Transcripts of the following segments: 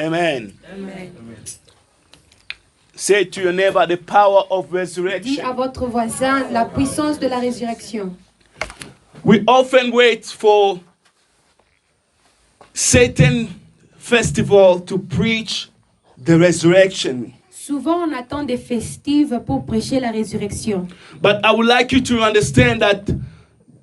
Amen. Amen. Say to your neighbor, the power of resurrection. Dis à votre voisin la puissance de la résurrection. We often wait for Satan festival to preach the resurrection. Souvent, on attend des festives pour prêcher la résurrection. But I would like you to understand that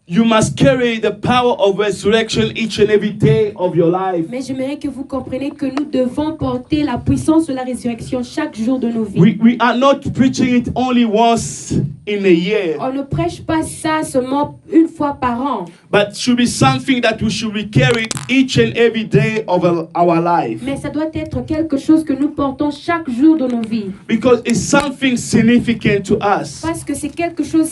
you must carry the power of resurrection each and every day of your life. Mais j'aimerais que vous compreniez que nous devons porter la puissance de la résurrection chaque jour de nos vies. We are not preaching it only once in a year. On ne prêche pas ça seulement une fois par an. But it should be something that we should be carried each and every day of our life. Mais ça doit être quelque chose que nous portons chaque jour de nos vies. Because it's something significant to us. Parce que c'est quelque chose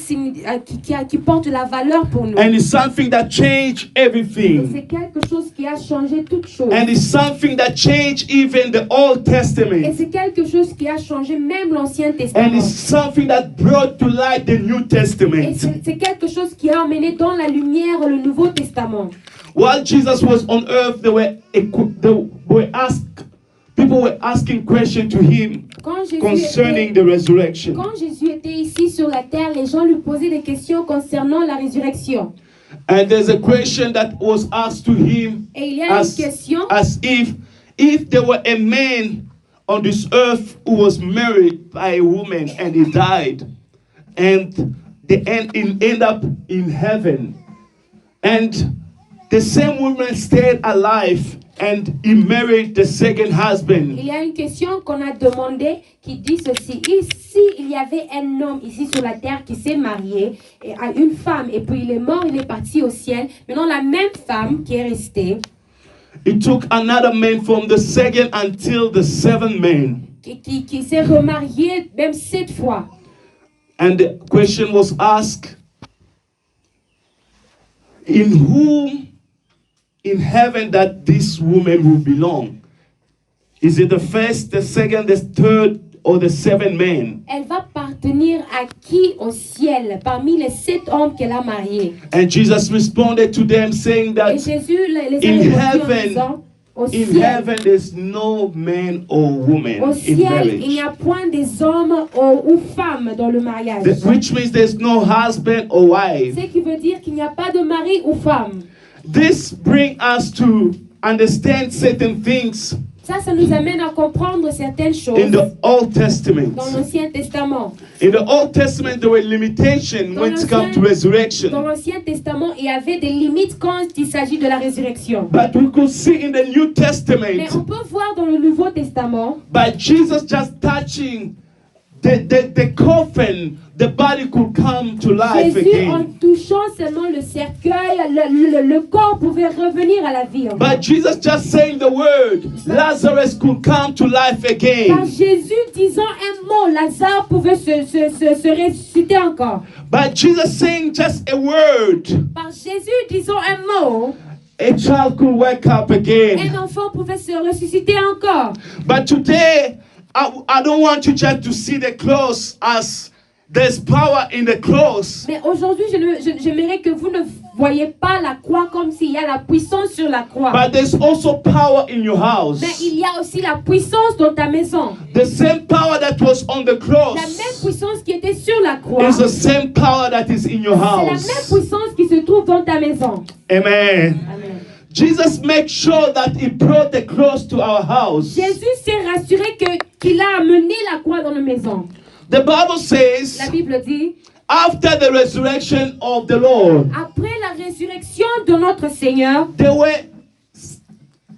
qui porte la valeur pour nous. And it's something that changed everything. C'est quelque chose qui a changé toute chose. And it's something that changed even the Old Et Testament. c'est quelque chose qui a changé même l'Ancien Testament. And it's something that brought to light the New Et Testament. c'est quelque chose qui a emmené dans la lumière le Nouveau Testament. While Jesus was on earth, people were asking questions to him concerning the resurrection. Quand Jésus était ici sur la terre, les gens lui posaient des questions concernant la résurrection. And there's a question that was asked to him Et il y a une question as if there were a man on this earth who was married by a woman and he died, and they end up in heaven, and the same woman stayed alive and he married the second husband. Il y a une question qu'on a demandé qui dit ceci. Ici, il y avait un homme ici sur la terre qui s'est marié à une femme et puis il est mort, il est parti au ciel. Maintenant, la même femme qui est restée, It took another man from the second until the seventh man. qui s'est remariée même 7 fois. And the question was asked, in whom in heaven that this woman will belong? Is it the first, the second, the third, or the seventh man? Elle va appartenir à qui au ciel parmi les 7 hommes qu'elle a mariés? And Jesus responded to them saying Et that Jésus les a in répondu en heaven, disant, au in ciel, heaven there's no man or woman au in ciel, il n'y marriage. a point des hommes ou femmes dans le mariage. Which means there's no husband or wife. Ce qui veut dire qu'il n'y a pas de mari ou femme. This brings us to understand certain things Ça nous amène à comprendre certaines choses in the Old Testament. dans l'Ancien Testament. In the Old Testament, there were limitations when it comes to Dans resurrection. l'Ancien Testament, il y avait des limites quand il s'agit de la résurrection. But we could see in the New Mais Testament on peut voir dans le Nouveau Testament, by Jesus just touching the coffin, the body could come to life Jésus, en again. touchant seulement le cercueil, le corps pouvait revenir à la vie. But Jesus just saying the word, Lazarus could come to life Par again. Jésus disant un mot, Lazare pouvait se ressusciter encore. By Jesus saying just a word, Par Jésus disant un mot, a child could wake up again. un enfant pouvait se ressusciter encore. But today, I don't want you just to see the cross as there's power in the cross. Mais aujourd'hui, j'aimerais que vous ne voyez pas la croix comme s'il y a la puissance sur la croix. But there's also power in your house. Mais il y a aussi la puissance dans ta maison. The same power that was on the La même cross puissance qui était sur la croix, is the same power that is in your c'est la même house. puissance qui se trouve dans ta maison. Amen. Amen. Jesus made sure that he brought the cross to our house. Jésus s'est rassuré qu'il a amené la croix dans nos maisons. The Bible says, La Bible dit, after the resurrection of the Lord, après la résurrection de notre Seigneur, there were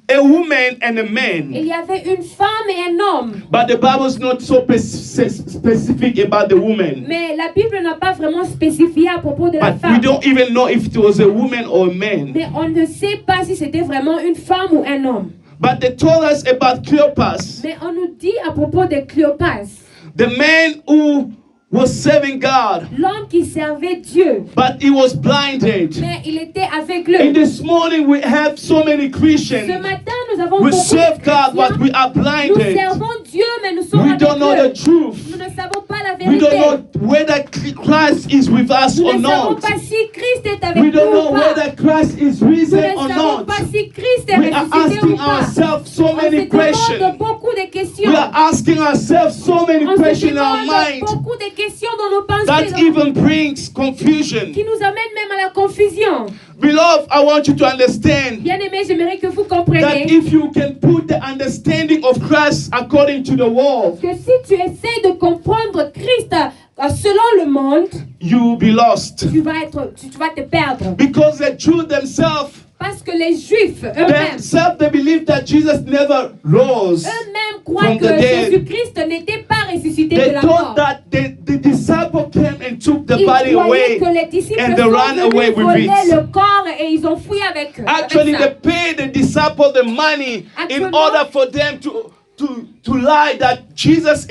a woman and a man. il y avait une femme et un homme. But the Bible is not so specific about the woman. Mais la Bible n'a pas vraiment spécifié à propos de la But we femme. don't even know if it was a woman or a man. Mais on ne sait pas si c'était vraiment une femme ou un homme. But they told us about Cleopas, Mais on nous dit à propos de Cléopas, the man who was serving God, l'homme qui servait Dieu, but he was blinded. mais il était And aveugle. this morning we have so many Ce Christians. matin, nous avons We beaucoup serve de God, but chrétiens. we are Nous blinded. servons Dieu, mais nous sommes We avec don't know eux. the truth. Nous ne savons pas la We vérité. don't know whether Christ is with us Nous or ne savons not. pas si Christ est avec We nous don't know ou pas. whether Christ is Nous risen ne or savons not. pas si Christ est We are ressuscité ou asking pas. ourselves so On se many demande questions. beaucoup de questions. We are asking ourselves so many On se questions in our demande mind beaucoup de questions dans nos pensées, that even brings confusion. qui nous amènent même à la confusion. Beloved, I want you to understand Bien-aimés, j'aimerais que vous that compreniez if you can put the understanding of Christ according to the world, que si tu essaies de comprendre Christ selon le monde, you will be lost. tu vas te perdre. Because the Jews themselves, Parce que les Juifs eux-mêmes, they believe that Jesus never rose. croient from que the dead. Jésus-Christ n'était pas ressuscité They de la mort. thought that the disciple came and took the Ils body croyaient away. que les disciples and they sont ran away venus with voler it. le corps et ils ont fui avec eux. Actually, avec they ça. paid the disciple the money in Actuellement- order for them to lie that Jesus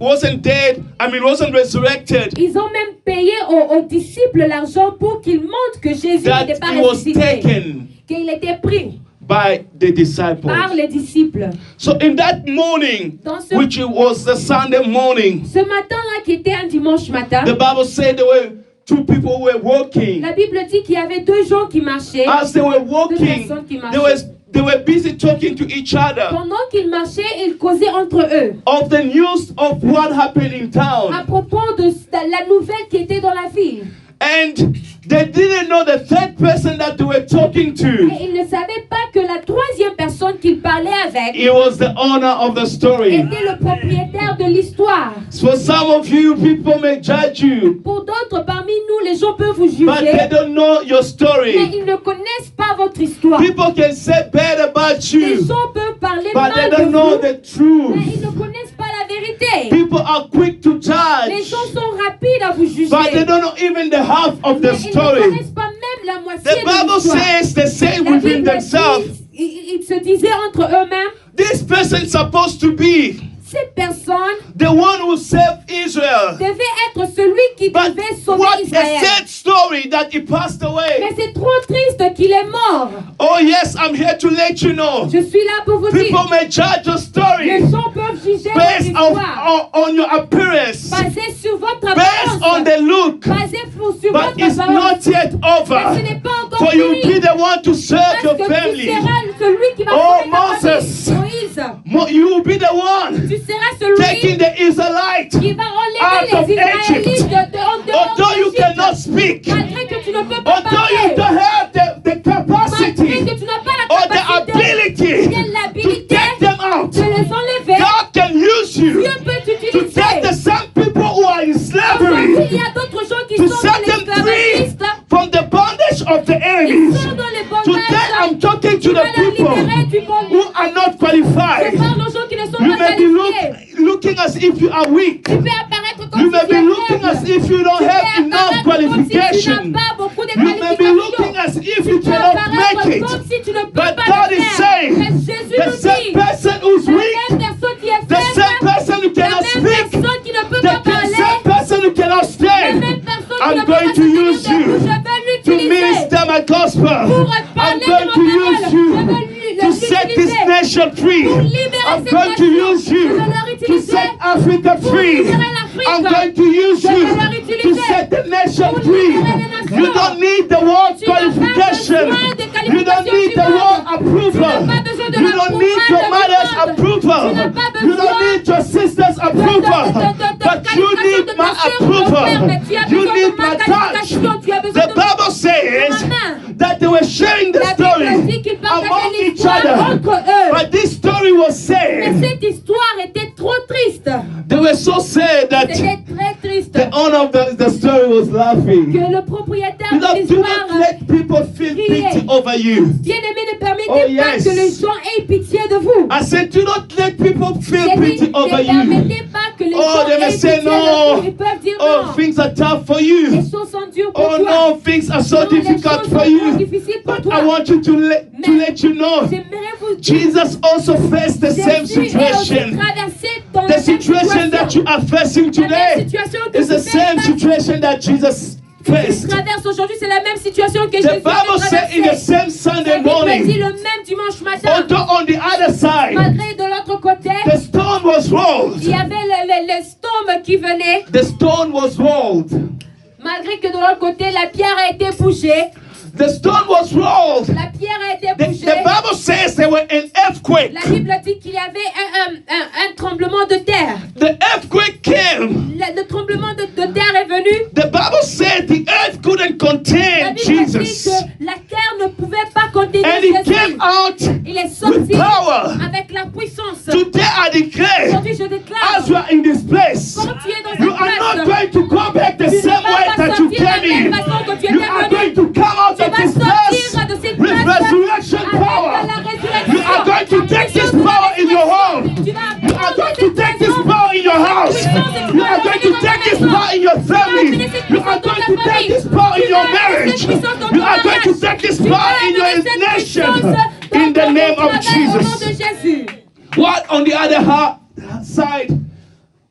wasn't dead. Wasn't resurrected. Ils ont même payé aux disciples l'argent pour qu'ils montrent que Jésus That n'était pas he was ressuscité, taken qu'il était pris by the disciples. par les disciples. So in that morning, Dans ce- which was the Sunday morning, Ce matin-là, qui était un dimanche matin, the Bible said there were two people who were walking. la Bible dit qu'il y avait deux gens qui marchaient. As they were Deux walking, personnes qui marchaient. they were busy talking to each other Pendant qu'ils marchaient, ils causaient entre eux of the news of what happened in à town. propos de la nouvelle qui était dans la ville. And they didn't know the third person that they were talking to. Et ils ne savaient pas que la troisième personne qu'ils parlaient avec It was the owner of the story. était le propriétaire de l'histoire. For some of you, people may judge you, Pour d'autres parmi nous, les gens peuvent vous but they juger, don't know your mais story. ils ne connaissent pas votre histoire. People can say bad about Les you, gens peuvent parler but they mal de don't know vous, the mais truth. ils ne connaissent pas la vérité. People are quick to Les judge, gens sont rapides à vous juger, but they don't know even the half of mais the ils ne story. connaissent pas même la moitié The de Bible l'histoire. says they say La within Bible themselves, dit, ils se disaient entre eux-mêmes, this person's supposed to be cette personne the one who saved Israel. devait être celui qui But devait sauver what a Israël. sad story that he passed Mais away. c'est trop triste qu'il est mort. Oh yes, I'm here to let you know. Je suis là pour vous dire, People may judge your les story gens peuvent juger votre based histoire on your appearance, basé sur votre based on apparence, the look, basé sur but votre it's apparence. not yet Mais ce over. n'est pas encore For you will fini. be the one to serve Parce your que tu family. seras celui qui va Oh, sauver ta Moses. famille. Moïse, You will be the one tu seras celui taking the Israelites qui va out enlever of les Israélites Egypt. en dehors Although you d'Égypte. cannot speak, Malgré que tu ne peux pas although you parler, don't have the malgré capacity que tu n'as pas or la the capacité, ability bien to l'habilité take them out, de les enlever, God can use you Dieu peut to t'utiliser. take the same people who are in Aujourd'hui, il slavery, y a d'autres gens qui to sont set dans them free l'esclavagisme, from the bondage of the ils enemies. sont dans les Today I'm bondages, talking to qui the veulent les people libérer du who bondage. are not Je qualified. parle aux gens qui ne sont You pas may be qualifiés. looking as if you are weak. Tu peux apparaître comme You si may tu be es looking as faible. if you don't Tu peux have enough apparaître comme si tu qualification. n'as pas beaucoup de You may be qualifications. looking as if Tu you peux cannot make apparaître it. comme si tu ne peux But pas God le is faire. saying, Mais Jésus the nous same dit, person who's la weak, même personne qui est the same faible, person who la cannot même speak, personne qui ne peut the pas parler, same person who cannot la stand, même personne qui I'm ne peut going pas to se tenir use debout, you je vais to l'utiliser. minister my gospel. Pour I'm parler going de to ma use parole, you je vais to set this l'utiliser. nation free. Pour libérer I'm cette going to nation, use you je vais leur to utiliser. set Africa Pour free. libérer l'Afrique, I'm going to use je vais you leur to utiliser. set the nation Pour free. libérer les nations. You don't need the word Tu n'as pas qualification. besoin de You don't qualification need du the monde. word Tu approval. n'as pas besoin de You don't need l'approval your du mother's monde. approval. Tu n'as pas You don't besoin need your sister's approval. But you need my approval. You need my touch. The Bible says that they were sharing the La Bible story dit qu'ils among partageaient each l'histoire other. entre eux. But this story was Mais sad. cette histoire était trop triste. They were so sad that C'était très triste. the owner of the story was laughing. Que le propriétaire de Do l'histoire, not let people feel pity over you. bien-aimé, ne permettez Oh, pas yes. que les gens aient pitié de vous. I said, do not let people feel J'ai dit, pity over ne you. permettez pas que les Oh, gens they may aient say pitié de no. vous. Ils peuvent dire Oh, non. things are tough for Les you. choses sont dures pour Oh toi. no, things are so Non, les difficult choses for sont you. trop difficiles pour But toi. I want you to let you know, J'aimerais vous dire, Jesus also faced the same Jésus est aussi situation. traversé dans The la même situation that you are facing La même today situation que is the vous same faites, situation that Jesus que tu faced. traverses aujourd'hui, c'est la même situation que The Jésus a Bible said in the traversée. same Sunday La Bible dit morning, le même dimanche matin, although on the other side, malgré de l'autre côté, the stone was was rolled. Il y avait le storm qui venait. The stone was rolled. Malgré que de l'autre côté, la pierre a été bougée. The stone was rolled. La pierre a été The bougée. Bible says there were an earthquake. La Bible dit qu'il y avait un tremblement de terre. The earthquake came. Le tremblement de terre est venu. The Bible said the earth couldn't La contain Bible dit Jesus. que la terre ne pouvait pas contenir And he Jésus. came out Il est with sorti power. avec la puissance. Today I declare, Aujourd'hui, je déclare, as you are in this place, quand tu es dans you cette are not place, going to go back the tu ne same vas way pas that you sortir de la came même in. façon que tu You étais are venu. going to come out Tu of vas this place sortir de cette with place resurrection avec power. la résurrection. You are going to take this power in your home. Tu vas You are going to cette take this maison. power in your house. You are going to take this power in your family. You are going to take this power in your marriage. You are going to take this power in your nation. In the name of Au nom de Jesus. Jésus. What on the other side,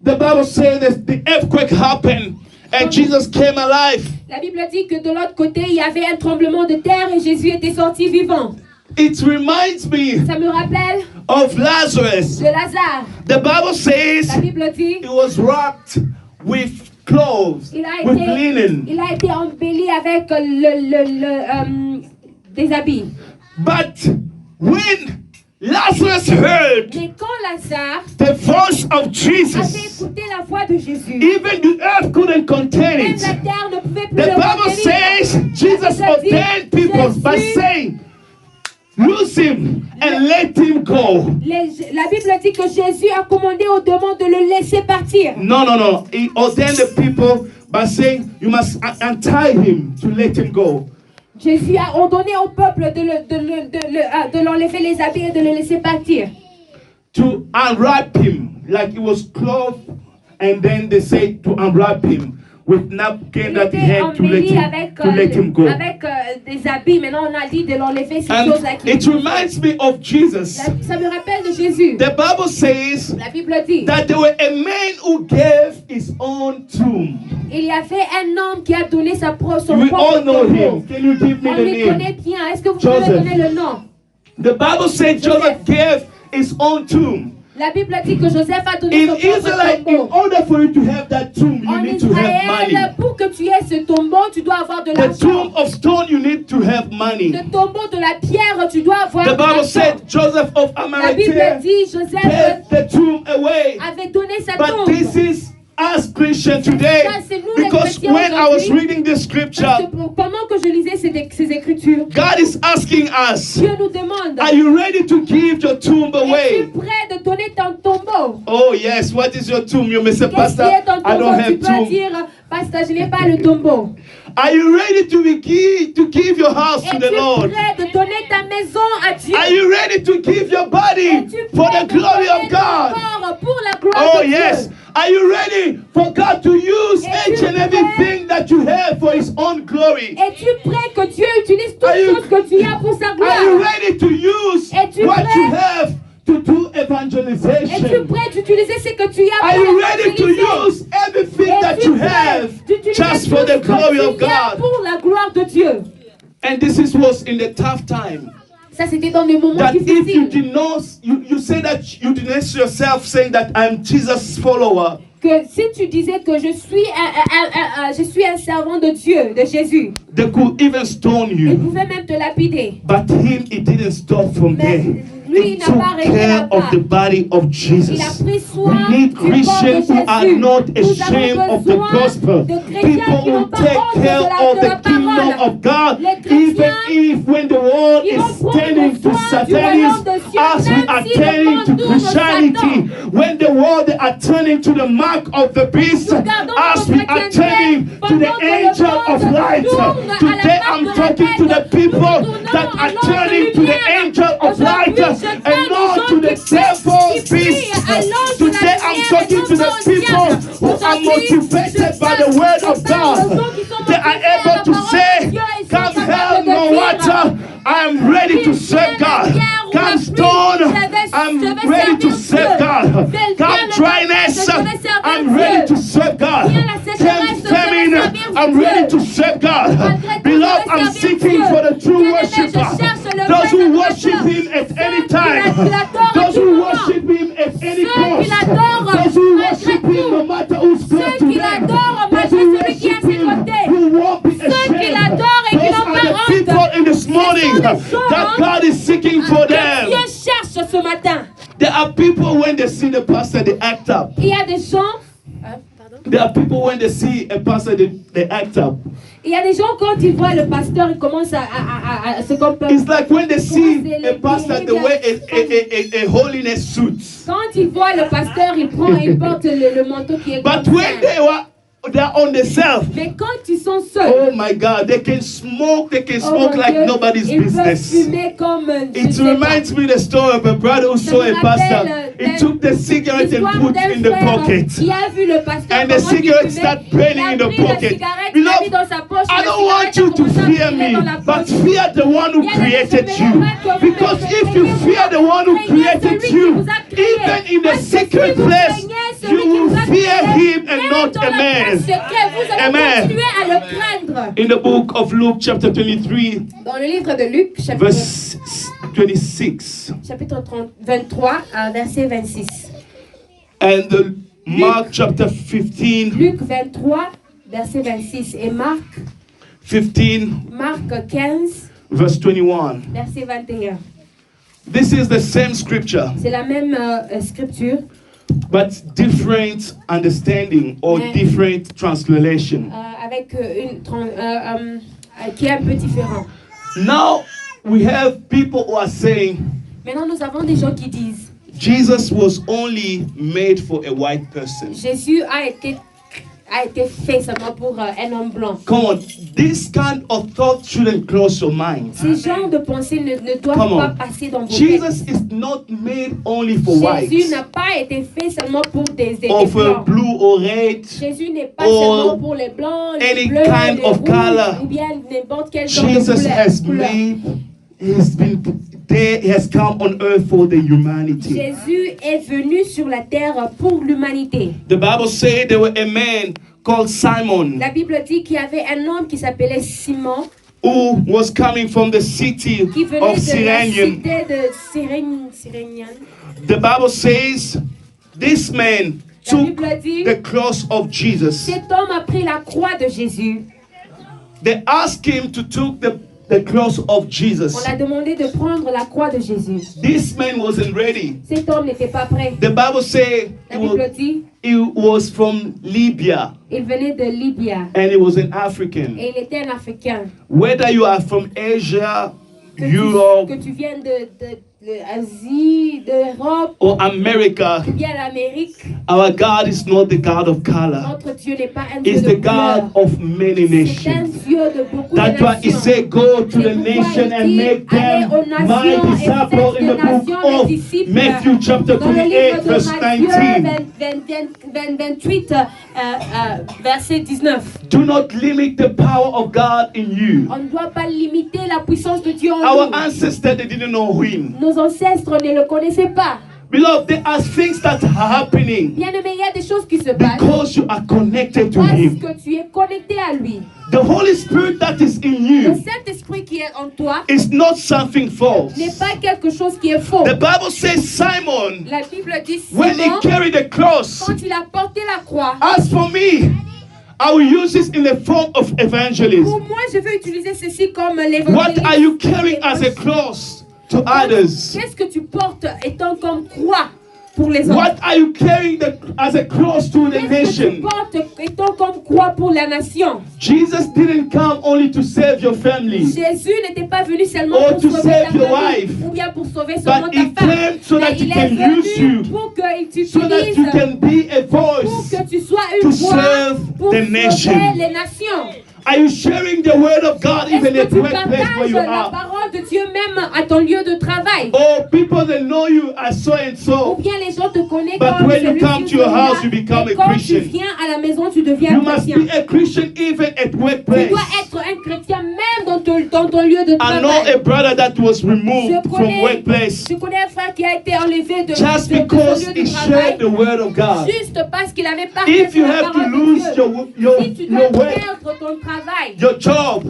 the Bible says that the earthquake happened and Jesus came alive. La Bible dit que de l'autre côté, il y avait un tremblement de terre et Jésus était sorti vivant. It reminds me Ça me rappelle of Lazarus. de Lazare. The Bible says La Bible dit he was wrapped with clothes, with linen. il a été embelli avec des habits. But when Lazarus heard Mais quand Lazare the voice of avait Jesus, écouté la voix de Jésus, even the earth couldn't contain même it. la terre ne pouvait plus The le Bible contenir. says Jesus ordained people by saying, loose him and let him go. La Bible dit que Jésus a commandé aux démons de le laisser partir. No. He ordained the people by saying, you must untie him to let him go. Jésus a ordonné au peuple de l'enlever les habits et de le laisser partir. To unwrap him like he was clothed, and then they say to unwrap him with napkin Il that he était had to embelli avec let him go. des habits. Maintenant, on a dit de l'enlever ces And choses-là. it reminds me of Jesus. Ça me rappelle de Jésus. The Bible says La Bible dit that there were a man who gave his own tomb. il y avait un homme qui a donné son We propre all know tombeau. him. Can you give me On the lui name? connaît bien. Est-ce que vous pouvez Joseph. donner le nom? The Bible says Joseph gave his own tomb. La Bible dit que Joseph a donné In son propre Israel, in tombeau. order for you to have that tomb, you En need to have money. Israël, pour que tu aies ce tombeau, tu dois avoir de The l'argent. tomb of stone, you need to have money. Le tombeau de la pierre, tu dois avoir The de Bible l'argent. said Joseph of La Bible Arimathea dit Joseph gave the tomb away. avait donné sa But tombe. this is us Christians today, Ça, c'est nous, les because chrétiens, when I was aujourd'hui. reading this Parce scripture, que pendant que je lisais ces écritures, God is asking us, Dieu nous demande, are you ready to give your tomb es-tu away? prêt de donner ton tombeau? Oh yes, what is your tomb? You may say, Qu'est-ce Pastor, qui est ton I don't tombeau? Tu have peux tomb. dire, Pasteur, je n'ai pas le tombeau. Are you ready to give your house to Es-tu the Lord? prêt de donner ta maison à Dieu? Are you ready to give your body Es-tu for prêt the de glory donner of ton God? corps pour la gloire Oh de yes. Dieu? Are you ready for God to use Es-tu each and prêt? everything that you have for His own glory? Es-tu prêt que Dieu utilise toutes Are you- choses que tu as pour sa Are you gloire? ready to use Es-tu what prêt? you have to do Es-tu evangelization? prêt d'utiliser ce que tu as Are pour you ready to évangéliser? use everything that Es-tu you prêt have d'utiliser just tout for the ce que glory of tu as God? pour la gloire de Dieu? And this was in the tough time. Ça, c'était dans des moments That if you difficiles. denounce, you say that you denounce yourself, saying that I'm Jesus' follower. Que si tu disais que je suis un servant de Dieu, de Jésus, They could even stone il you. pouvait même te lapider. But him, it didn't stop from Mais there. lui, He il n'a took pas arrêté care là-bas. of the body of Il a Jesus. pris We soin need du corps de Christians who are Jésus. not Nous ashamed avons of the besoin gospel. de chrétiens People qui who n'ont pas take honte care de of la the kingdom parole. of God, Les chrétiens even if when the world qui is vont prendre turning to soin du Satanism, royaume de Dieu, as we même are si le turning monde to tourne au Christianity, when the world are turning to the mark of the beast, Nous gardons as notre we are chrétienté turning to the pendant que le angel of monde light. tourne à la Today marque I'm de la talking to the bête. people Nous tournons that à are l'ange de turning to the lumière. angel of light Aujourd'hui, je and parle not aux to gens the qui devil's prient beast. à l'ange de la Today I'm lumière talking et to non the pas au people diable. who are Aujourd'hui, motivated je by the parle- word je of parle aux God. gens qui sont They are motivés à able la to parole say, de Dieu et sont come capables hell, de no dire, water, I'm ready to serve God. Come stone, I'm ready to serve God. Come dryness, I'm ready to serve God. Come famine, I'm ready to serve God. Beloved, I'm seeking for the true worshiper. Those who worship Him at any time. Those who worship Him at any ceux qui cost. l'adorent that God is seeking for que them. Dieu cherche ce matin. There are people when they see the pastor, they act up. Il y a des gens... There are people when they see a pastor, they act up. Il y a des gens quand ils voient le pasteur, ils commencent à se comporter. It's like when they see a pastor, the way a holiness suit. Quand ils voient le pasteur, il porte le manteau qui est But comme when ça. they're on themselves, Mais quand ils sont seuls, oh my God, they can smoke mon like Dieu, nobody's ils peuvent business. fumer comme It reminds me the story of a brother who saw a pastor. He took the cigarette and put it in the pocket. Qui a vu le pasteur And the comment il cigarette fumait, start burning in il a the pris la pocket. cigarette, il l'a mis dans sa poche, I la don't want cigarette you a to commencé à fear brûler me, dans la but poche. fear the one who created you. Because if you fear the one who created you, even in the secret place, you will fear him and not a man. Amen. In the book of Luke chapter 23, Dans le livre de Luc, verse 26, chapitre 23, verset 26. and Mark chapter 15, Luc 23, verset 26. Et Marc 15, verse 21. verset 21. This is the same scripture, C'est la même scripture, but different understanding or Yeah. different translation. avec qui est un peu différent. Now we have people who are saying Maintenant, nous avons des gens qui disent Jesus was only made for a white person. Jésus a été fait seulement pour un homme blanc. Come on, this kind of thought shouldn't cross your mind. Ce genre de pensée ne doit Come pas on. passer dans vos Jesus têtes. is not made only for white Jésus n'a pas été fait seulement pour des or for blancs. blue or red. Jésus n'est pas or seulement pour les blancs, les any bleus, kind les of rouges, color. ou bien n'importe quel genre de Jesus has couleur. he has come on earth for the humanity. Jésus est venu sur la terre pour l'humanité. The Bible said there was a man called Simon La Bible dit qu'il y avait un homme qui s'appelait Simon, who was coming from the city qui venait of de la Cyrene. cité de Cyrénienne. The Bible says this man La took Bible dit, the cross of Jesus. cet homme a pris la croix de Jésus. They asked him to take the cross of Jesus. On l'a demandé de prendre la croix de Jésus. This man wasn't ready. Cet homme n'était pas prêt. The Bible says La Bible dit, he was from Libya il venait de Libya and he was an African. et il était un Africain. Whether you are from Asia, Que Europe, tu viennes d'Asie, d'Europe, or America, ou bien l'Amérique, our God is not the God of color. notre Dieu n'est pas un Dieu He's de the God couleur. of many C'est un nations. Dieu de beaucoup de That's why he nations. said, go to the C'est pourquoi nation il and dit, make allez them aux my nations et disciples faites in des the book nations des of disciples. Matthew chapter Dans le 28 livre de verse Matthieu 19. 28, verset 19. Do not limit the power of God in you. On ne doit pas limiter la puissance de Dieu en Our nous. ancestors, they didn't know him. Nos ancêtres ne le connaissaient pas. Beloved, there are things that are happening Bien-aimé, il y a des choses qui se passent because you are connected to parce him. que tu es connecté à lui. The Holy Spirit that is in Le you Saint-Esprit qui est en toi is not something false. n'est pas quelque chose qui est faux. The Bible says Simon, La Bible dit when he Simon, carried the cross, quand il a porté la croix, as for me, I will use this in the form of evangelism. pour moi, je vais utiliser ceci comme What l'évangile. are you carrying as a cross to others? Qu'est-ce que tu portes étant comme croix pour les autres? What are you carrying as a cross to the Qu'est-ce que tu nation? portes étant comme croix pour la nation? Jesus didn't come only to save your family, Jésus n'était pas venu seulement Or pour to sauver save ta your famille wife. ou bien pour sauver seulement but he ta femme. came so Mais that il he can est use you, venu pour qu'il so that t'utilise, you can be a pour voice. que tu sois to une voix serve pour the sauver nation. les nations. Are you sharing the word of God Est-ce even que at the tu workplace where partages you la are? parole de Dieu même à ton lieu de travail? Oh, people that know you as so and Ou so. bien les gens te connaissent But comme when you celui come qui to your celui-là, house, you become et a quand Christian. tu viens à la maison, tu deviens You must chrétien. be a Christian even at Tu workplace. dois être un chrétien même dans ton lieu de I know travail. a brother that was removed Je from connais, workplace je connais un frère qui a été enlevé de just son because lieu he de travail shared the word of God. juste parce qu'il avait partagé If you la have to parole de lose Dieu. Si tu dois your work, perdre ton travail, your job,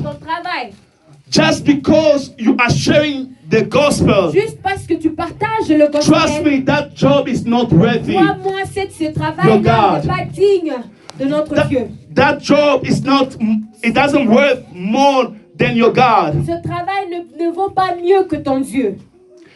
just because you are sharing the gospel, juste parce que tu partages le trust gospel, me, that job is not worthy. crois-moi, ce Your travail-là God. n'est pas digne de notre Dieu. That job is not, it doesn't worth more than your God. Ce travail ne vaut pas mieux que ton Dieu.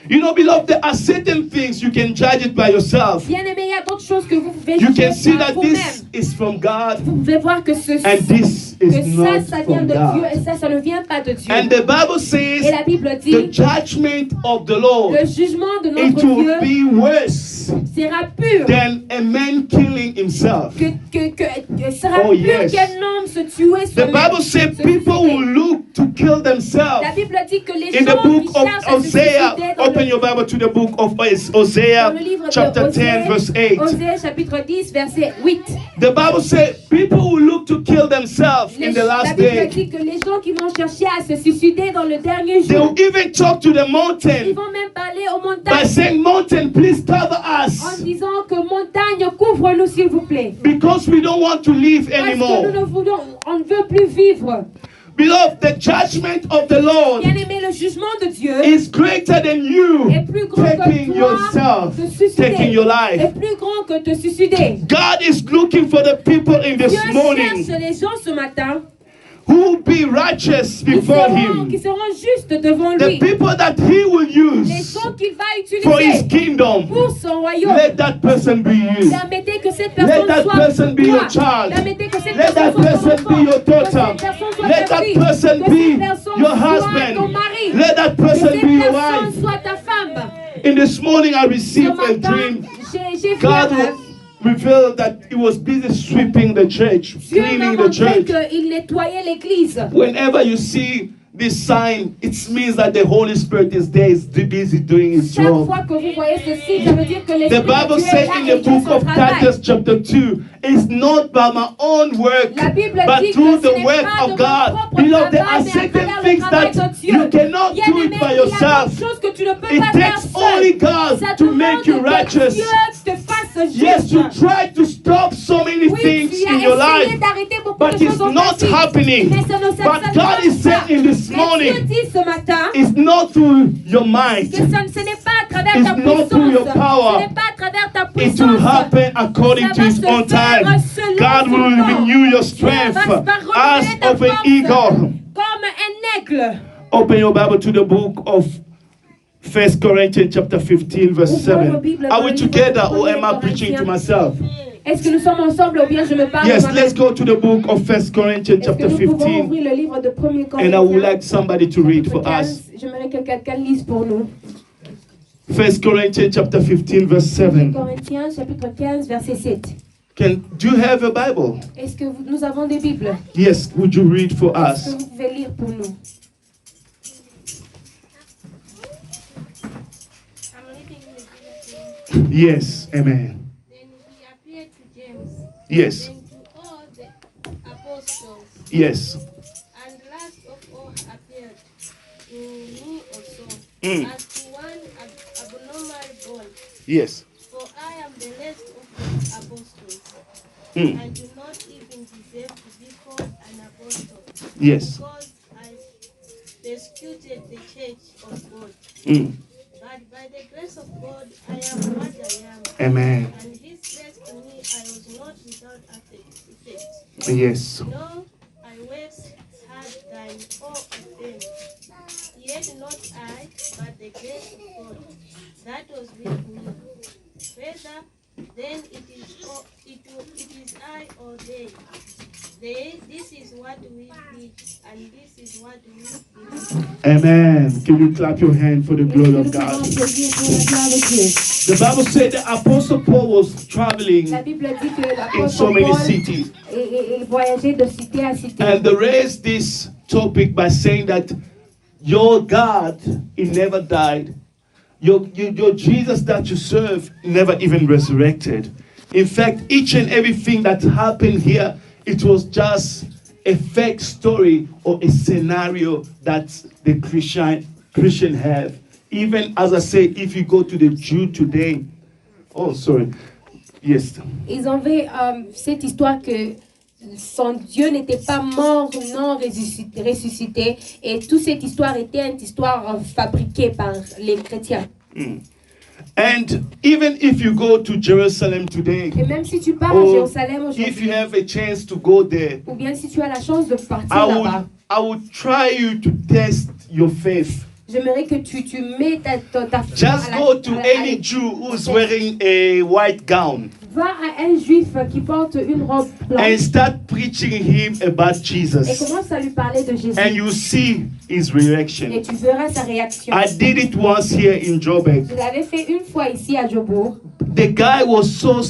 You know, beloved, there are certain things you can judge it by yourself. Bien-aimé, il y a d'autres choses que vous pouvez You juger can see par that vous-même. this is from God Vous pouvez voir que, and this is not ça vient from de Dieu God. et ça ne vient pas de Dieu. And the Bible Et says la Bible the dit, judgment of the Lord, le jugement de it notre will Dieu be worse sera pur. than a man killing himself. Que sera Oh, pur yes. qu'un homme se tuer The sur Bible says people will look to kill themselves. La Bible dit que les In the gens book qui of cherchent à se Hosea, suicider dans open le, your Bible to the book of dans Hosea, le livre chapter de 10, verse 8. Osée chapitre 10 verset 8. The Bible says people will look to kill themselves in the La last Bible day. dit que les gens qui vont chercher à se suicider dans le dernier They jour, will even talk to the ils mountain vont même parler aux by montagnes saying, Mountain, please cover en us disant que montagne, couvre-nous s'il vous plaît. because we don't want to live Parce que nous anymore. ne voulons, on ne veut plus vivre. Beloved, the judgment of the Lord Bien-aimé, le jugement de Dieu is greater than you est plus grand taking que toi yourself, te suicider. taking your life. Est plus grand que te suicider. God is looking for the people in this Dieu morning cherche les gens ce matin who will be righteous qui before qui Him. seront justes devant The lui. people that He will Les use gens qu'il va for His utiliser kingdom. pour son royaume. Let that person be you. Permettez que cette Let personne that soit person be toi. your child. Permettez que cette Let that personne soit ton person be your enfant. Que daughter. cette personne soit Let ta that fille. person Que be cette personne your soit husband. ton mari. Let that Que person cette be your personne wife. soit ta femme. In this morning, I Ce received a matin, dream. j'ai vu un God rêve. revealed that He was busy sweeping the church, Dieu m'a cleaning the montré church. qu'il nettoyait l'église. Whenever you see this sign, it means that the Holy Spirit is there, is busy doing His Chaque job. fois que vous voyez ceci, ça veut dire que The l'Esprit Bible de Dieu est says là in et the fait book son of travail. Titus chapter 2, it's not by my own work, La Bible but dit through que ce the n'est work pas de of mon God. propre Beloved, there are travail, mais à certain travers le things travail that de Dieu. you cannot Bien do aimé, it by il y a yourself. des choses que tu ne peux It pas faire takes seul. only God Ça to demande make you que righteous. Dieu te fasse juste. Yes, you try to stop so many Oui, things tu as in your essayé life, d'arrêter beaucoup but de it's choses dans not ta vie. happening. Mais ça ne But ça ne God marche is pas. saying in this Mais Dieu morning, dit ce matin it's not through your mind. que ce n'est pas à travers It's ta not puissance. through your power. Ce n'est pas à travers ta It will puissance. happen according Ça to va His se own faire time. selon God son will temps. renew your Dieu strength va as renouveler ta of an force eagle. comme un aigle. Open your Bible to the book of 1 Corinthians chapter 15 verse Ouvrons nos 7. Bibles Are dans we le livre together de or 1 am I preaching to Corinthiens. myself? Est-ce que nous sommes ensemble ou bien je me parle Yes, moi-même? let's go to the book of 1 Corinthians Est-ce que chapter nous pouvons 15 ouvrir le livre de 1er and I would Corinthiens like somebody to read for chapitre us. 15. J'aimerais que quelqu'un lise pour nous. 1 Corinthians chapter 15 verse 1 7. Corinthiens chapitre 15 verset 7. Do you have a Bible? Est-ce que nous avons des Bibles? Yes, would you read for Est-ce us? que vous pouvez lire pour nous? I'm reading the Bible. Yes, amen. Then he appeared to James, Yes, then to all the apostles, yes. and last of all appeared to me also, as to one abnormal born. Yes. For I am the least of the apostles, Mm. I do not even deserve to be called an apostle, Yes. because I persecuted the church of God. Mm. But by the grace of God, I am what I am. Amen. And this grace to me, I was not without effect. Yes. No, I was hard than all of them. Yet not I, but the grace of God that was with me. Whether then it is I or they. This is what we preach, and this is what we believe. Amen. Can you clap your hand for the Est-ce glory que of nous pouvons God? applaudir pour la gloire de Dieu? The Bible said the Apostle Paul was traveling La Bible dit que in l'apôtre so many Paul cities. et voyageait de cité à cité. And they raised this topic by saying that your God, he never died. Your Jesus that you serve never even resurrected. In fact, each and everything that happened here, it was just a fake story or a scenario that the Christian have. Even as I say, if you go to the Jew today, oh sorry, yes. Ils avaient cette histoire que son Dieu n'était pas mort, non ressuscité. Et toute cette histoire était une histoire fabriquée par les chrétiens. And even if you go to Jerusalem today, Et même si tu pars à or Jérusalem if aujourd'hui, you have a chance to go there, ou bien si tu as la chance de partir là-bas, I would try you to test your faith. J'aimerais que tu mets ta foi Just à la- go to à la- any Jew who's wearing a white gown Va à un juif qui porte une robe and blanche start preaching him about et Jesus. commence à lui parler de Jésus. And you see his Et reaction. tu verras sa réaction. I did it once here in Joburg. Je l'avais fait une fois ici à Jobourg. The guy was so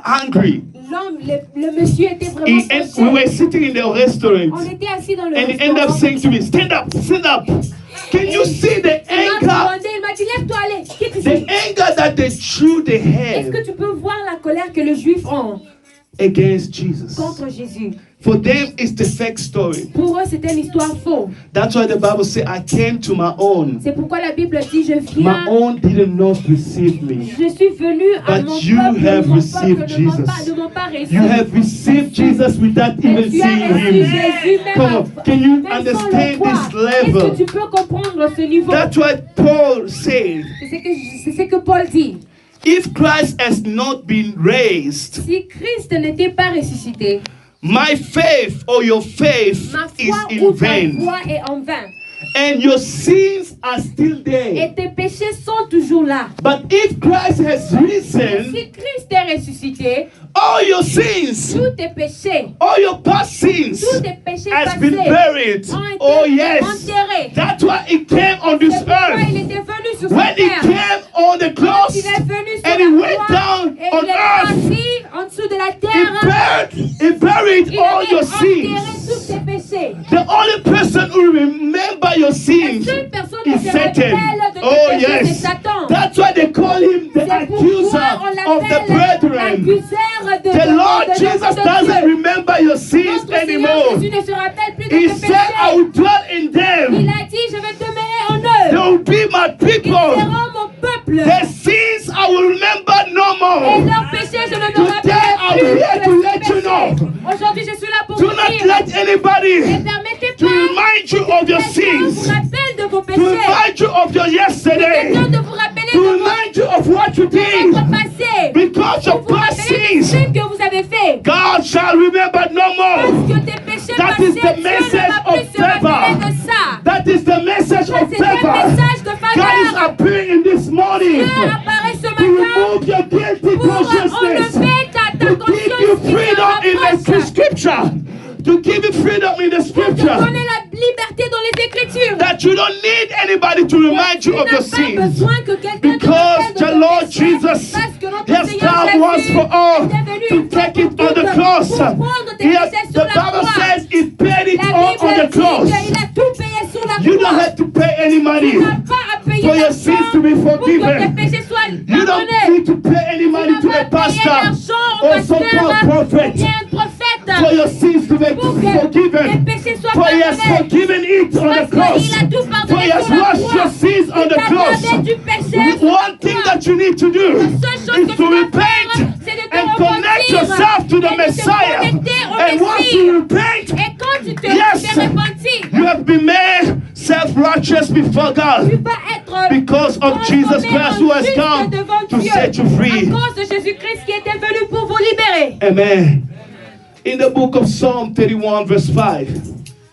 angry. L'homme, le monsieur était vraiment We fâché. were sitting in the On restaurant était assis dans le and he ended up restaurant. saying to me, stand up, stand up. Can you see the Il m'a anger? demandé, il m'a dit, lève-toi, allez, quitte The ici. anger that the Jew they Est-ce que have tu peux voir la colère que le juif a against Jesus. contre Jésus? For them, it's the fake story. Pour eux, c'était une histoire fausse. That's why the Bible says, I came to my own. C'est pourquoi la Bible dit, je My viens, own did not receive me. je suis venu à But mon you peuple, have mon received peuple ne Jesus. m'ont pas reçu. You have received Jesus without Et even tu as seeing reçu him. Jésus même, Come on, can you même sans le understand voir. this Est-ce que level? tu peux comprendre ce niveau? That's what Paul said. C'est ce que Paul dit. If Christ has not been raised, Si Christ n'était pas ressuscité, my faith or your faith ma is foi in ou ta vain. foi est en vain. And your sins are still Et there. tes péchés sont toujours là. But if Christ has risen, Si Christ est ressuscité, all your sins, tous tes péchés, all your past sins tous tes péchés has been passés buried. ont été Oh yes. enterrés. That's why he came on this C'est pourquoi il earth. était venu sur When cette he terre. came on the Quand cross, il est venu sur and la he went croix down et on il est earth, parti en dessous de la he terre, buried il all avait your enterré sins. tous tes péchés. The only person who remember your La sins seule personne qui is se Satan. rappelle de tes Oh péchés, c'est yes. Satan. That's why they call him the C'est accuser pourquoi on of the l'appelle brethren. l'accuseur de The Lord de Jesus de doesn't Dieu. remember your sins Notre Seigneur anymore. Jésus ne se rappelle plus de He tes said, I péchés. will dwell in Il them. a dit, je vais demeurer en They eux. will be my Ils people. seront mon peuple. Their sins I will remember no Et more. leurs péchés, je ne me Today, I'm rappelle here to plus let de you ces know. péchés. Aujourd'hui, je suis là pour Do vous not dire. let Et anybody permettez to pas remind you of your que quelqu'un vous sins, rappelle de vos to péchés. remind you of your yesterday, Quelqu'un de vous rappeler to de remind you of what you votre did. passé. Because Pour of vous past rappeler des sins, crimes que vous avez faits. God shall remember no Parce more. que tes péchés That passés, is the Dieu ne message va plus of se rappeler favor. de ça. That is the message Ça, of c'est un favor. message de God is faveur. appearing in this morning Dieu apparaît ce to matin remove your guilty pour consciousness, enlever ta to give you conscience qui te freedom in the rapproche. scripture, to give you freedom in the Pour te scripture, donner la liberté dans les Écritures. that you don't need anybody to remind Tu you of n'as your pas sins. besoin que quelqu'un te Because rappelle de the ton Lord péché, Jesus parce que notre has Seigneur come once Jésus for all est venu to une fois take it pour on the toutes cross. pour prendre tes He has- péchés the sur la Bible croix. says he paid it La all on the Bible dit cross. qu'il a tout payé sur la You don't croix. have to pay any Tu money n'as pas à payer for your d'argent sins to be pour que tes forgiven. péchés soient You don't pardonnés. need to pay any Tu money n'as to pas a à payer pastor d'argent au or pasteur so-called ou prophet bien un prophète for your sins to be pour que tes forgiven. péchés soient For he has pardonnés. forgiven it on the Parce cross. qu'il a tout For pardonné he has sur la washed croix. your sins on Il the t'a cross. lavé du péché sur la One thing croix. that you need to do La seule chose is que tu to dois repent faire, c'est de te and connect repentir yourself to the et de te Messiah. connecter au And once Messie. you repent, Et quand tu te yes, t'es repenti, you have been made self-righteous before tu God vas être because of Jesus transformé Christ en who has juste come devant to Dieu set you à free. cause de Jésus-Christ qui était venu pour vous libérer. Amen. In the book of Psalm 31 verse 5,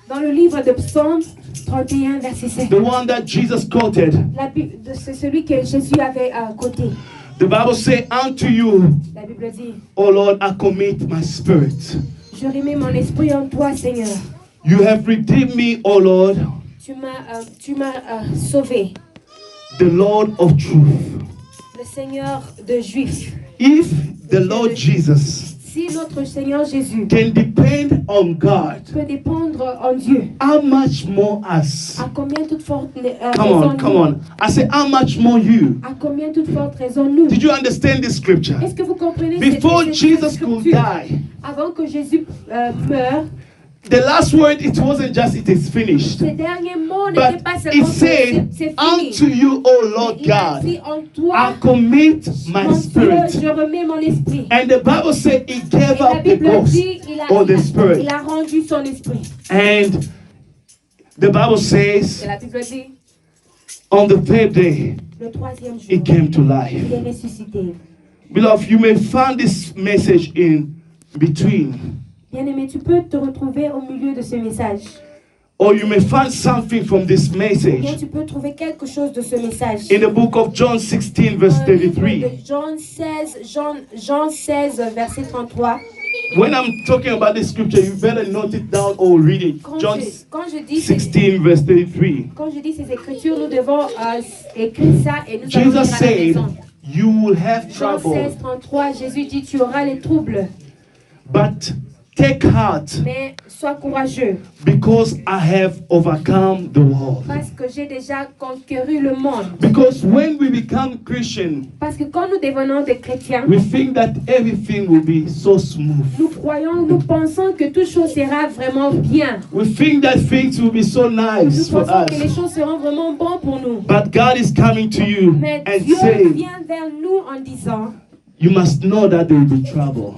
Dans le livre de Psaume 31, verset 7, the one that Jesus quoted, c'est celui que Jésus avait à côté. the Bible says, unto you, La Bible dit, O Lord, I commit my spirit. je remets mon esprit en toi, Seigneur. You have redeemed me, O Lord, Tu m'as sauvé, the Lord of truth. le Seigneur de Juifs. If the Lord Jesus Si notre Seigneur Jésus can depend on God, peut dépendre en Dieu, how much more us? à combien toute forte Come on. I say, how much more you? À combien toute forte raison nous? Did you understand this scripture? Est-ce que vous comprenez Before cette Jesus could scripture? die, Avant que Jésus meure, the last word, it wasn't just it is finished, ces derniers mots n'étaient but pas it seulement said, c'est unto fini. you, O Lord Il a God, dit en I toi, commit my mon Dieu, spirit. je remets mon esprit. And the Bible said he Et gave la up the Bible ghost dit, or the spirit. il a rendu son esprit. And the Bible Et says, la Bible dit, on the third day, le troisième he jour, came to life. il est ressuscité. Beloved, you may find this message in between. Bien-aimé, tu peux te retrouver au milieu de ce message. or you may find something from this Bien, message tu peux trouver quelque chose de ce message. in the book of John 16, verse Dans le livre 33. de Jean 16, verset 33. When I'm talking about this scripture, you better note it down or read it. John Quand je dis ces 16, verse 33. écritures, nous devons écrire ça et nous allons lire Jesus à la said, maison. you will have Jean 16, trouble, 33, Jésus dit, tu auras les troubles, but take heart, mais sois courageux, because I have overcome the world. parce que j'ai déjà conquéri le monde. Because when we become Christian, Parce que quand nous devenons des chrétiens, we think that everything will be so smooth. nous pensons que toute chose sera vraiment bien. We think that things will be so Nous nice for pensons que les us. choses seront vraiment bonnes pour nous. But God is coming to you Mais and Dieu saying, vient vers nous en disant, you must know that there will be trouble.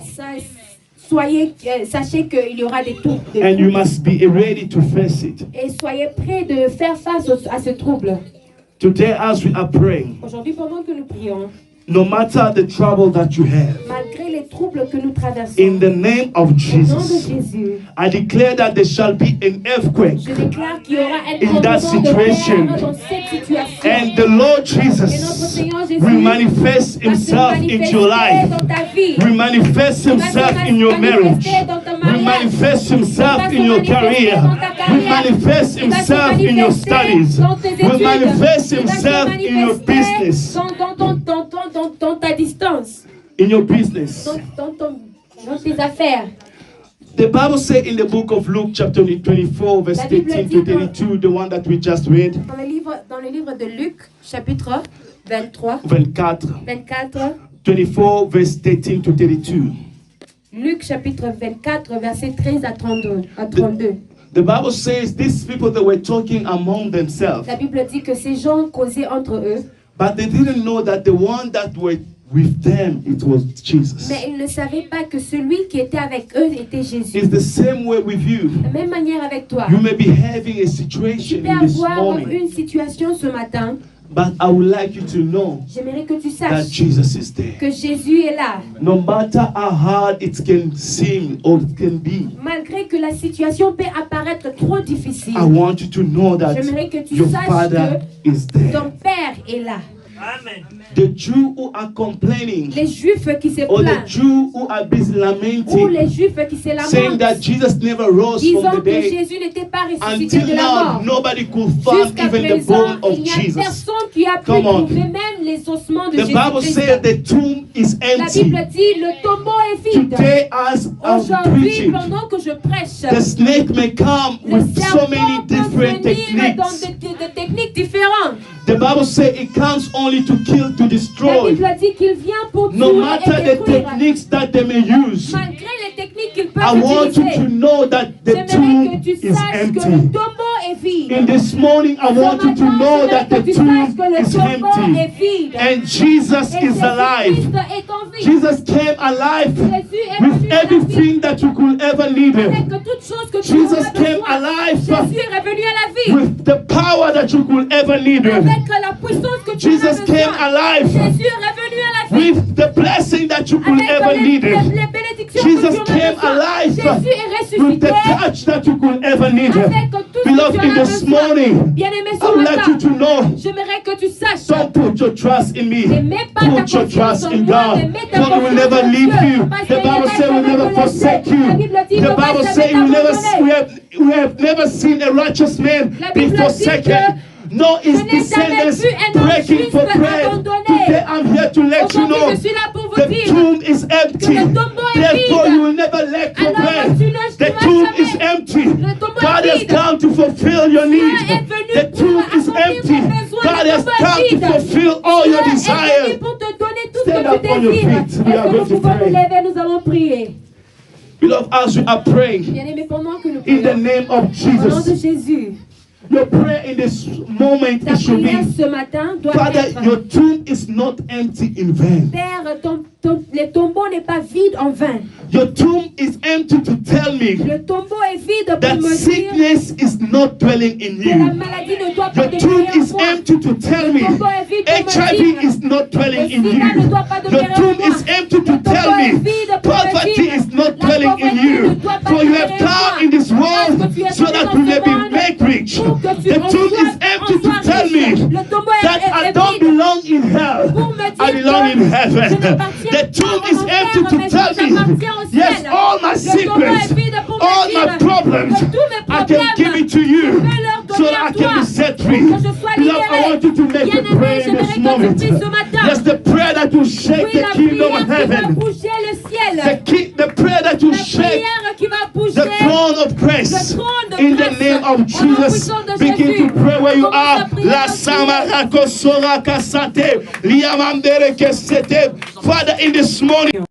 sachez qu'il y aura des troubles. And you must be ready to face it. Et soyez prêts de faire face à ce trouble. Today, as we are praying, Aujourd'hui, pendant que nous prions, no matter the trouble that you have, malgré les troubles que nous traversons, in the name of au nom de Jesus, Jésus, I declare that there shall be an earthquake. je déclare qu'il y aura un In that tremblement de situation. terre dans cette situation. And the Lord Et notre Jesus Seigneur Jésus will manifest va se himself into your manifester life. dans ta vie. Will manifest himself in your marriage. Will manifest himself in your career. Will manifest himself in your studies. Will manifest himself in your business. Dans ta distance, In your business. dans tes affaires. The Bible says in the book of Luke, chapter 24, verse La Bible 18 dit to 32, the one that we just read, Dans le livre de Luc, chapitre 23, 24, 24, verse 13 to 32. Luc chapitre 24, verset 13 à 32. The Bible says these people that were talking among themselves, La Bible dit que ces gens causaient entre eux, but they didn't know that the one that were with them, it was Jesus. mais ils ne savaient pas que celui qui était avec eux était Jésus. It's the same way with you. De la même manière avec toi. You may be having a Tu situation peux in this avoir morning, une situation ce matin. but I would like you to know J'aimerais que tu that saches Jesus is there. que Jésus est là. No matter how hard it can seem or it can be, Malgré que la situation peut apparaître trop difficile, I want you to know that j'aimerais que tu your saches Father is que there. ton Père est là. The Jews who are complaining, Les Juifs qui se or the plaignent, Jews who are busy ou lamenting, les Juifs qui se saying that lamentent, Jesus never rose disant from the que dead. Jésus n'était pas ressuscité Until de la now, mort. nobody could find Jusqu'à even the présent, bone of il n'y a Jesus. personne qui a pu Come on. trouver même les ossements de The Bible Jésus. says the tomb is La empty. Bible dit le tombeau est vide. Today, as I'm Aujourd'hui, preaching, pendant que je prêche, the snake may come le with so many serpent peut different venir dans techniques. des techniques différentes. The Bible says it comes only to kill, to La destroy. Bible dit qu'il vient pour tuer No matter et the détruire. techniques that they may use, Malgré les techniques qu'ils I peuvent want you to utiliser, know that the j'aimerais tomb que tu is saches que le empty. tombeau est vide. In this morning, I want you to know that the que tu tomb saches que le is tombeau empty. est vide. And Jesus Et is alive. Jésus-Christ est en vie. Jesus came alive Jésus est with venu à la vie. everything that you could ever need. Avec toute chose que tu Jesus auras came besoin. alive Jésus est revenu à la vie. with the power that you could ever need. Avec la puissance que tu Jesus auras besoin. came alive Jésus est revenu à la vie. with the blessing that you could Avec ever need. les bénédictions Jesus que tu auras came besoin. alive Jésus est with the ressuscité. touch that you could ever need. Avec tout ce que Beloved, tu in auras this besoin. morning, Bien-aimé I ce would like you matin, to know, j'aimerais que tu saches. don't put your trust in me. Ne mets pas ta Put your confiance trust en in moi, God. mais mets ta God will confiance never en leave Dieu. you. Parce The qu'il Bible va says will jamais never te forsake laisser. you. La Bible dit The qu'il va Bible jamais says t'abandonner. we have never seen a righteous man La be Bible dit forsaken. No, his je n'ai jamais descendants vu un homme breaking juste for bread. abandonné. Today I'm here to let you Aujourd'hui, know je suis là pour vous the dire tomb is empty. que le tombeau est Therefore, vide. you will never lack for Alors, bread. tu ne The seras tomb jamais. is empty. Le tombeau God est has vide. come to fulfill your needs. est venu The pour tomb is accomplir empty. vos besoins. God Le has tombeau est come to vide. fulfill all your Dieu est desires. venu pour te donner tout ce Stand que up tu on your désires. feet. We are Est-ce que going nous to pouvons nous pray. lever, nous allons prier. Beloved, as we are praying, Bien-aimé, pendant que nous in the prions, name of au nom de Jesus, Jésus, your prayer in this moment, ta it should prière be, ce matin doit Father, être: your tomb is not empty in vain. Père, le tombeau n'est pas vide en vain. Your tomb is empty to tell me Le tombeau est vide pour that me dire sickness is not dwelling in que la you. maladie ne doit pas Your demeurer tomb en is moi. empty to tell me Le tombeau est vide pour me HIV dire is not dwelling le in sida ne you. doit pas Your demeurer en tomb moi. is empty to Le tombeau tell est me vide pour me poverty dire is not la dwelling in pauvreté ne you. doit pas For you have demeurer en come moi. in this Parce world que tu es so venu that dans we ce may be monde make que tu The tomb is en empty to sois tell riche. me Le tombeau that I est don't vide belong in hell. pour me I dire belong in que je heaven. n'appartiens The tomb pas is en empty enfer, to mais tell j'appartiens au me, yes, ciel. all my Le tombeau est secrets, vide pour all me my dire problems, que tous mes I can give it to problèmes, you je peux leur so donner that à I can toi be set pour free. que je sois Beloved, I libéré. want you to make a Bien-aimé, prayer in j'aimerais this que tu moment. pries ce matin. Yes, the prayer that will shake Oui, the la kingdom prière of qui va heaven. bouger le ciel. The prayer that will La shake prière qui va bouger the throne of grace. le trône de In the grâce. name of Au nom Jesus, puissant de begin Jésus. to pray where you Commence à are. prier La où tu es. Samara Kosora Kasate, Liamandere Kesete. Father, in this morning.